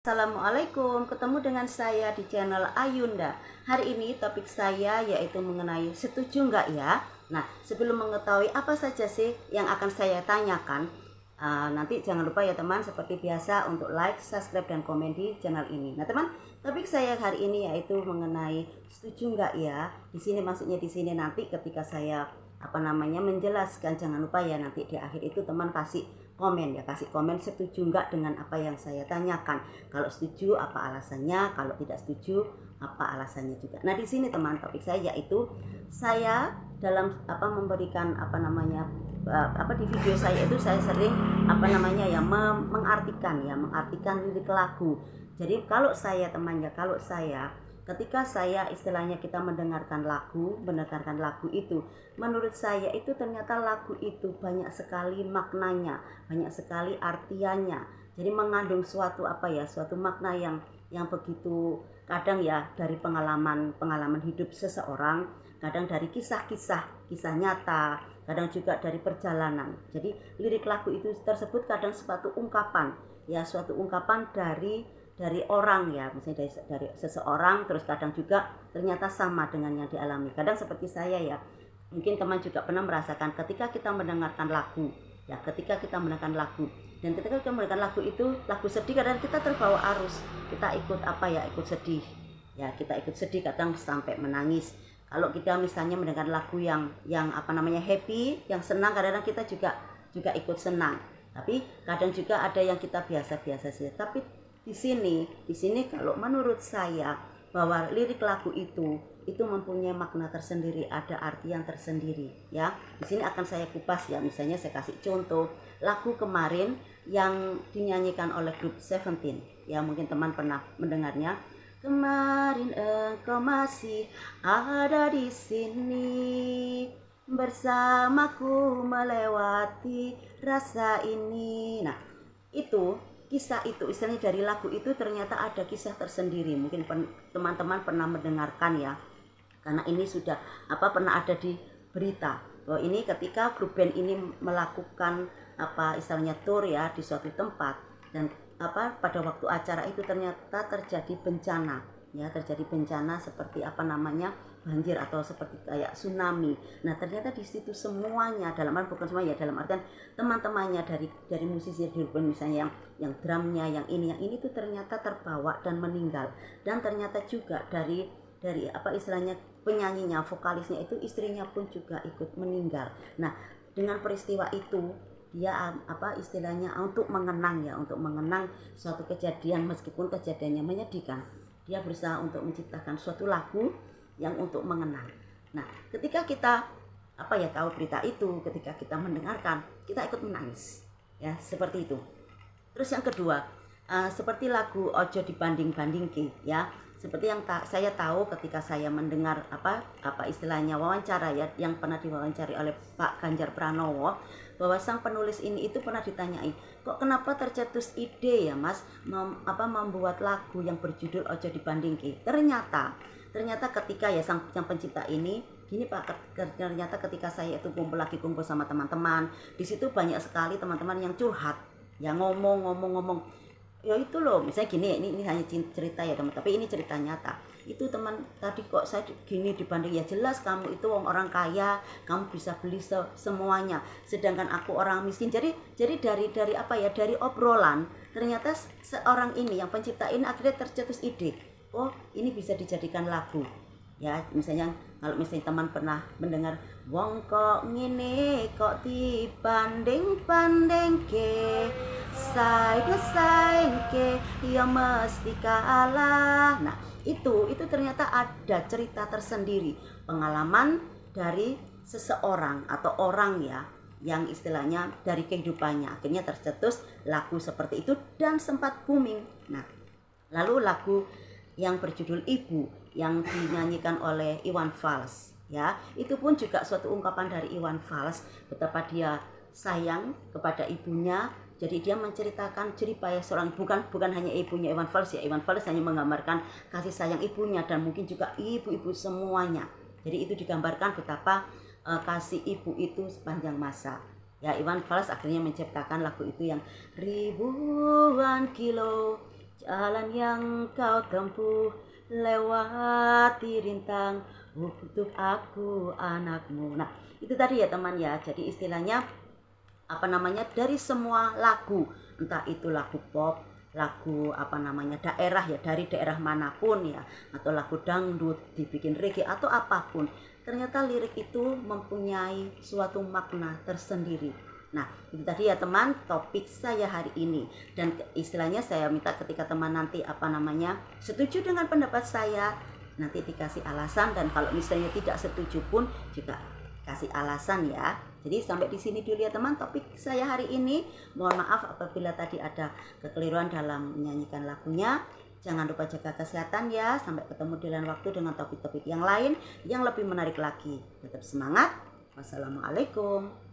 Assalamualaikum, ketemu dengan saya di channel Ayunda. Hari ini topik saya yaitu mengenai setuju nggak ya. Nah, sebelum mengetahui apa saja sih yang akan saya tanyakan, nanti jangan lupa ya teman, seperti biasa untuk like, subscribe, dan komen di channel ini. Nah teman, topik saya hari ini yaitu mengenai setuju nggak ya. Di sini maksudnya di sini nanti ketika saya menjelaskan, jangan lupa ya nanti di akhir itu teman kasih komen ya, kasih komen setuju nggak dengan apa yang saya tanyakan. Kalau setuju apa alasannya, kalau tidak setuju apa alasannya juga. Nah di sini teman, topik saya yaitu saya dalam memberikan di video saya itu saya sering mengartikan lirik lagu. Jadi kalau saya ketika saya istilahnya kita mendengarkan lagu itu, menurut saya itu ternyata lagu itu banyak sekali maknanya, banyak sekali artiannya. Jadi mengandung suatu makna yang begitu, kadang ya dari pengalaman hidup seseorang, kadang dari kisah nyata, kadang juga dari perjalanan. Jadi lirik lagu itu tersebut kadang suatu ungkapan dari orang ya, misalnya dari seseorang, terus kadang juga ternyata sama dengan yang dialami. Kadang seperti saya ya, mungkin teman juga pernah merasakan ketika kita mendengarkan lagu dan ketika kita mendengarkan lagu itu lagu sedih, kadang kita terbawa arus, kita ikut sedih ya, kita ikut sedih, kadang sampai menangis. Kalau kita misalnya mendengar lagu yang happy, yang senang, kadang-kadang kita juga ikut senang. Tapi kadang juga ada yang kita biasa-biasa saja. Tapi di sini kalau menurut saya bahwa lirik lagu itu mempunyai makna tersendiri, ada artian tersendiri ya. Di sini akan saya kupas ya, misalnya saya kasih contoh lagu kemarin yang dinyanyikan oleh grup Seventeen ya, mungkin teman pernah mendengarnya. Kemarin engkau masih ada di sini, bersamaku melewati rasa ini. Nah, kisah itu istilahnya dari lagu itu ternyata ada kisah tersendiri. Mungkin teman-teman pernah mendengarkan ya, karena ini sudah pernah ada di berita bahwa ini ketika grup band ini melakukan istilahnya tour ya di suatu tempat, dan pada waktu acara itu ternyata terjadi bencana seperti banjir atau seperti kayak tsunami. Nah ternyata di situ semuanya, dalam artian teman-temannya dari musisi di grup misalnya yang drumnya, yang ini tuh ternyata terbawa dan meninggal. Dan ternyata juga dari istilahnya penyanyinya, vokalisnya itu istrinya pun juga ikut meninggal. Nah dengan peristiwa itu dia istilahnya untuk mengenang suatu kejadian, meskipun kejadiannya menyedihkan, dia berusaha untuk menciptakan suatu lagu yang untuk mengenang. Nah ketika kita tahu berita itu, ketika kita mendengarkan, kita ikut menangis ya, seperti itu. Terus yang kedua, seperti lagu Ojo Dibanding-bandingke ya, seperti yang saya tahu ketika saya mendengar istilahnya wawancara ya, yang pernah diwawancari oleh Pak Ganjar Pranowo, bahwa sang penulis ini itu pernah ditanyai, kok kenapa tercetus ide ya Mas membuat lagu yang berjudul Ojo Dibandingke. Ternyata ketika ya sang pencipta ini gini Pak, ternyata ketika saya itu kumpul sama teman-teman, di situ banyak sekali teman-teman yang curhat ya, ngomong ya itu loh, misalnya gini, ini hanya cerita ya teman, tapi ini cerita nyata. Itu teman tadi kok saya gini dibanding, ya jelas kamu itu orang kaya, kamu bisa beli semuanya, sedangkan aku orang miskin. Jadi dari obrolan ternyata seorang ini yang pencipta ini akhirnya tercetus ide, oh ini bisa dijadikan lagu ya. Misalnya kalau teman pernah mendengar wong kok ngene kok dibanding-bandingke, saing-saingke ya mesti kalah. Nah itu ternyata ada cerita tersendiri, pengalaman dari seseorang atau orang ya, yang istilahnya dari kehidupannya akhirnya tercetus lagu seperti itu dan sempat booming. Nah lalu lagu yang berjudul Ibu yang dinyanyikan oleh Iwan Fals ya, itu pun juga suatu ungkapan dari Iwan Fals betapa dia sayang kepada ibunya. Jadi dia menceritakan jeripaya seorang, bukan hanya ibunya Iwan Fals ya. Iwan Fals hanya menggambarkan kasih sayang ibunya dan mungkin juga ibu-ibu semuanya. Jadi itu digambarkan betapa kasih ibu itu sepanjang masa. Ya Iwan Fals akhirnya menciptakan lagu itu yang ribuan kilo Jalan yang kau tempuh lewati rintang untuk aku anakmu. Nah, itu tadi ya teman ya. Jadi istilahnya dari semua lagu, entah itu lagu pop, lagu daerah ya, dari daerah manapun ya, atau lagu dangdut dibikin reggae atau apapun, ternyata lirik itu mempunyai suatu makna tersendiri. Nah, itu tadi ya teman, topik saya hari ini. Dan istilahnya saya minta ketika teman nanti setuju dengan pendapat saya, nanti dikasih alasan, dan kalau misalnya tidak setuju pun juga kasih alasan ya. Jadi sampai di sini dulu ya teman topik saya hari ini. Mohon maaf apabila tadi ada kekeliruan dalam menyanyikan lagunya. Jangan lupa jaga kesehatan ya. Sampai ketemu di lain waktu dengan topik-topik yang lain yang lebih menarik lagi. Tetap semangat. Wassalamualaikum.